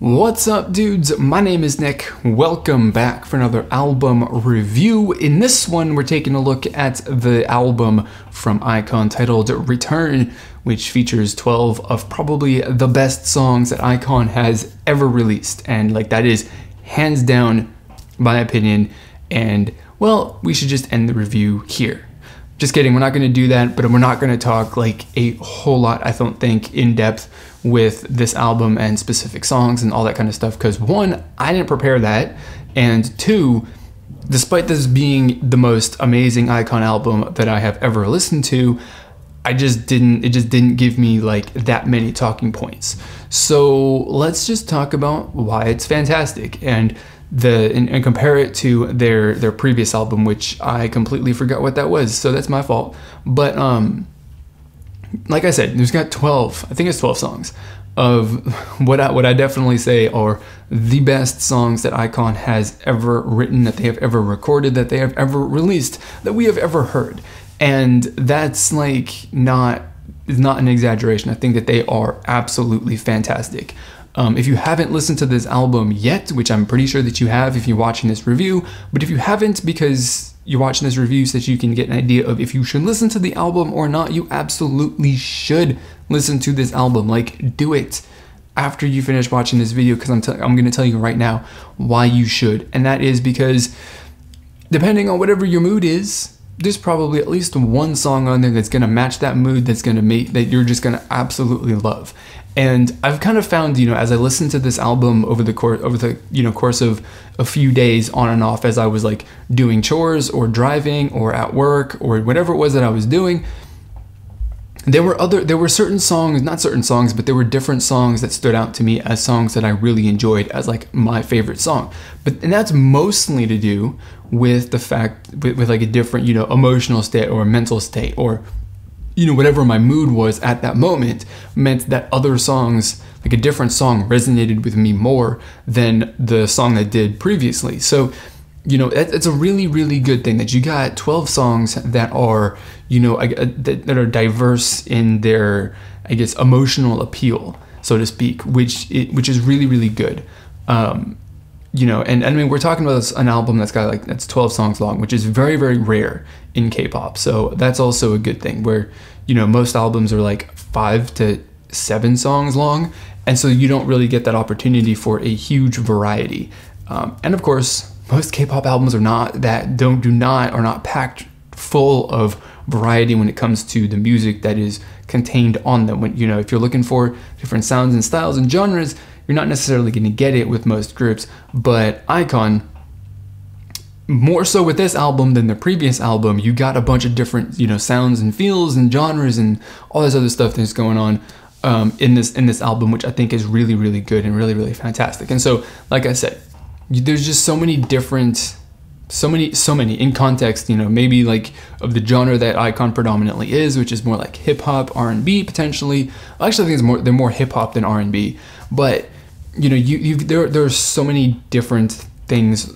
What's up, dudes? My name is Nick. Welcome back for another album review. In this one, we're taking a look at the album from iKon titled Return, which features 12 of probably the best songs that iKon has ever released. And like, that is hands down my opinion. And well, we should just end the review here. Just kidding, we're not going to do that, but we're not going to talk like a whole lot, I don't think, in depth with this album and specific songs and all that kind of stuff, because one, I didn't prepare that, and two, despite this being the most amazing iKon album that I have ever listened to, it just didn't give me like that many talking points. So let's just talk about why it's fantastic and compare it to their previous album, which I completely forgot what that was, so that's my fault. But like I said, there's got 12, I think it's 12 songs of what I definitely say are the best songs that iKon has ever written, that they have ever recorded, that they have ever released, that we have ever heard. And that's like not an exaggeration. I think that they are absolutely fantastic. If you haven't listened to this album yet, which I'm pretty sure that you have if you're watching this review, but if you haven't because you're watching this review so that you can get an idea of if you should listen to the album or not, you absolutely should listen to this album. Like, do it after you finish watching this video, because I'm going to tell you right now why you should. And that is because depending on whatever your mood is, there's probably at least one song on there that's going to match that mood, that's going to make that you're just going to absolutely love. And I've kind of found, as I listened to this album over the course of a few days on and off, as I was like doing chores or driving or at work or whatever it was that I was doing, there were certain songs, not certain songs, but there were different songs that stood out to me as songs that I really enjoyed as like my favorite song. And that's mostly to do with the fact with like a different, emotional state or mental state, or whatever my mood was at that moment, meant that other songs, like a different song, resonated with me more than the song that did previously. So, it's a really, really good thing that you got 12 songs that are, that are diverse in their, I guess, emotional appeal, so to speak, which is really, really good. And I mean, we're talking about an album that's 12 songs long, which is very, very rare in K-pop. So that's also a good thing, where, most albums are like 5 to 7 songs long. And so you don't really get that opportunity for a huge variety. And of course, most K-pop albums are not packed full of variety when it comes to the music that is contained on them. When, if you're looking for different sounds and styles and genres, you're not necessarily going to get it with most groups, but iKon, more so with this album than the previous album, you got a bunch of different, sounds and feels and genres and all this other stuff that's going on in this album, which I think is really, really good and really, really fantastic. And so, like I said, there's just so many different, so many in context, maybe like of the genre that iKon predominantly is, which is more like hip hop, R&B potentially. Actually, I think they're more hip hop than R&B, but there are so many different things,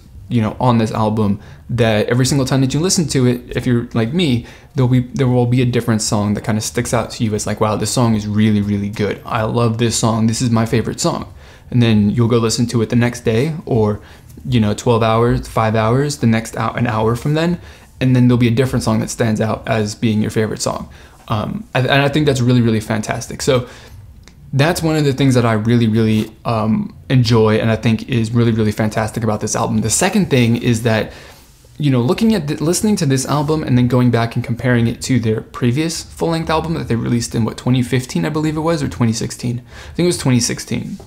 on this album, that every single time that you listen to it, if you're like me, there will be a different song that kind of sticks out to you as like, wow, this song is really, really good. I love this song. This is my favorite song. And then you'll go listen to it the next day, or 12 hours, 5 hours, an hour from then, and then there'll be a different song that stands out as being your favorite song. And I think that's really, really fantastic. So that's one of the things that I really, really enjoy, and I think is really, really fantastic about this album. The second thing is that, listening to this album and then going back and comparing it to their previous full-length album that they released in 2015, I believe it was, or 2016. I think it was 2016.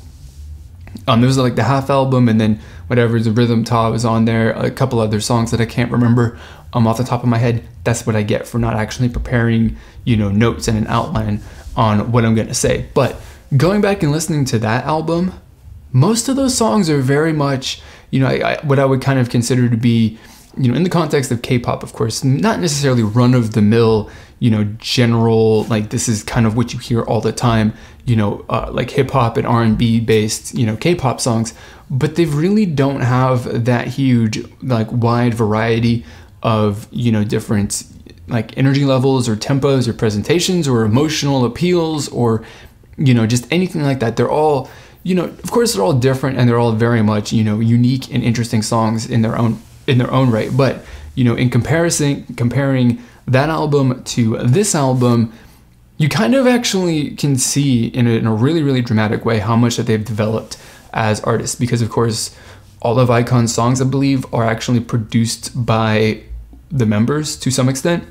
There was like the half album, and then whatever, the Rhythm Ta was on there, a couple other songs that I can't remember off the top of my head. That's what I get for not actually preparing, notes and an outline on what I'm going to say. But going back and listening to that album, most of those songs are very much, what I would kind of consider to be, in the context of K-pop, of course, not necessarily run-of-the-mill, general, like this is kind of what you hear all the time, like hip-hop and R&B based, K-pop songs, but they really don't have that huge, like, wide variety of, different, like, energy levels or tempos or presentations or emotional appeals or, just anything like that. They're all, you know, of course they're all different and they're all very much, you know, unique and interesting songs in their own right. But, you know, in comparing that album to this album, you kind of actually can see in a really, really dramatic way how much that they've developed as artists, because of course all of iKon's songs, I believe, are actually produced by the members to some extent.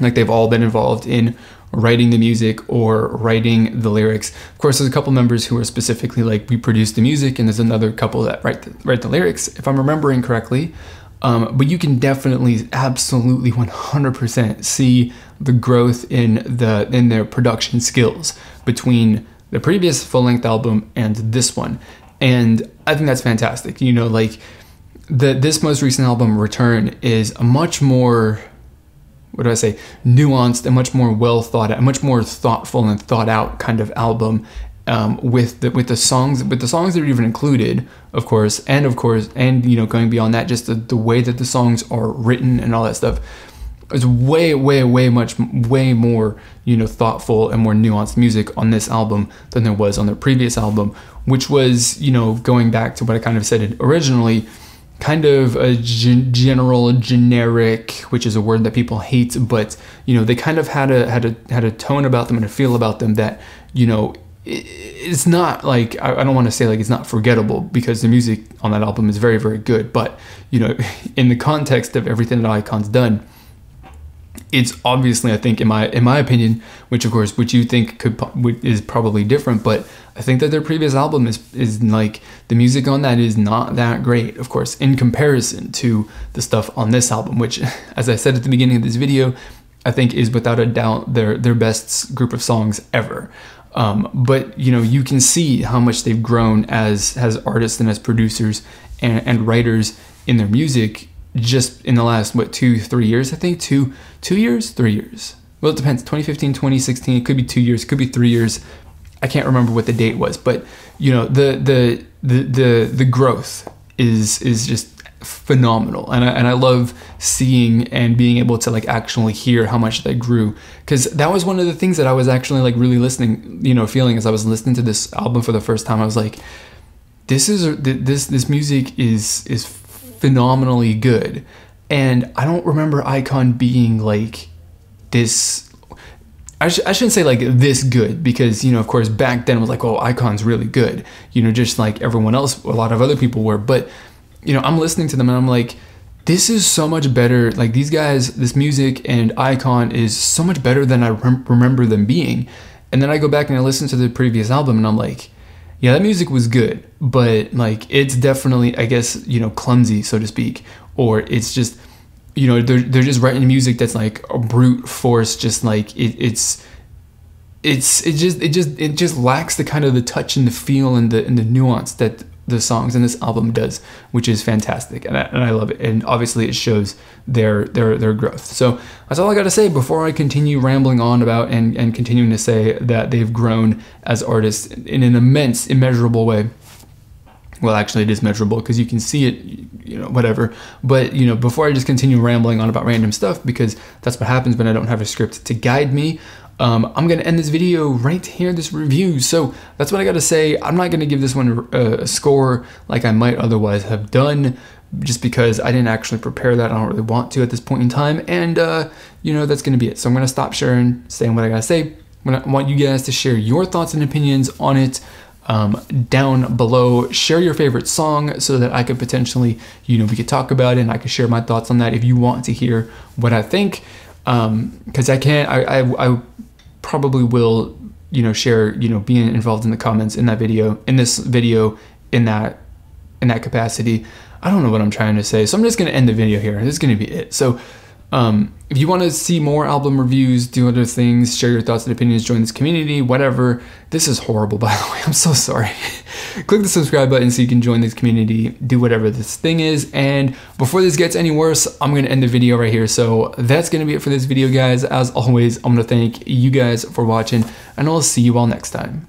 Like, they've all been involved in writing the music or writing the lyrics. Of course, there's a couple members who are specifically like, we produce the music, and there's another couple that write the lyrics, if I'm remembering correctly. But you can definitely, absolutely 100% see the growth in their production skills between the previous full-length album and this one. And I think that's fantastic. You know, like, this most recent album, Return, is a much more, what do I say, nuanced and much more well thought out, much more thoughtful and thought out kind of album, with the songs that are even included, of course, and you know, going beyond that, just the way that the songs are written and all that stuff is way more, you know, thoughtful and more nuanced music on this album than there was on their previous album, which was, you know, going back to what I kind of said originally, kind of a generic, which is a word that people hate, but, you know, they kind of had a tone about them and a feel about them that, you know, it's not like, I don't want to say like it's not forgettable, because the music on that album is very, very good, but, you know, in the context of everything that iKon's done, it's obviously, I think, in my opinion, which of course, which you think is probably different, but I think that their previous album is like, the music on that is not that great, of course, in comparison to the stuff on this album, which, as I said at the beginning of this video, I think is without a doubt their best group of songs ever. But, you know, you can see how much they've grown as artists and as producers and writers in their music, just in the last, what, 2-3 years, I think, 3 years. Well, it depends. 2015, 2016, it could be 2 years, it could be 3 years. I can't remember what the date was, but, you know, the growth is just phenomenal, and I love seeing and being able to like actually hear how much they grew, because that was one of the things that I was actually like really listening, you know, feeling as I was listening to this album for the first time. I was like, this music is phenomenally good, and I don't remember iKon being like this. I shouldn't say like this good, because, you know, of course back then it was like, oh, iKon's really good, you know, just like everyone else, a lot of other people were, but, you know, I'm listening to them and I'm like, this is so much better. Like, these guys, this music and iKon is so much better than I remember them being. And then I go back and I listen to the previous album and I'm like, yeah, that music was good, but like, it's definitely, I guess, you know, clumsy, so to speak, or it's just, you know, they're just writing music that's like a brute force, just like it just lacks the kind of the touch and the feel and the nuance that the songs in this album does, which is fantastic, and I love it, and obviously it shows their growth. So that's all I got to say before I continue rambling on about and continuing to say that they've grown as artists in an immense, immeasurable way. Well, actually it is measurable because you can see it, you know, whatever. But, you know, before I just continue rambling on about random stuff, because that's what happens when I don't have a script to guide me, I'm going to end this video right here, this review. So that's what I got to say. I'm not going to give this one a score like I might otherwise have done, just because I didn't actually prepare that. I don't really want to at this point in time. And, you know, that's going to be it. So I'm going to stop sharing, saying what I got to say. I want you guys to share your thoughts and opinions on it down below. Share your favorite song so that I could potentially, you know, we could talk about it and I could share my thoughts on that if you want to hear what I think. Because I probably will, you know, share, you know, being involved in the comments in this video, in that capacity. I don't know what I'm trying to say, so I'm just going to end the video here. This is going to be it. So if you want to see more album reviews, do other things, share your thoughts and opinions, join this community, whatever. This is horrible, by the way. I'm so sorry. Click the subscribe button so you can join this community, do whatever this thing is. And before this gets any worse, I'm going to end the video right here. So that's going to be it for this video, guys. As always, I'm going to thank you guys for watching, and I'll see you all next time.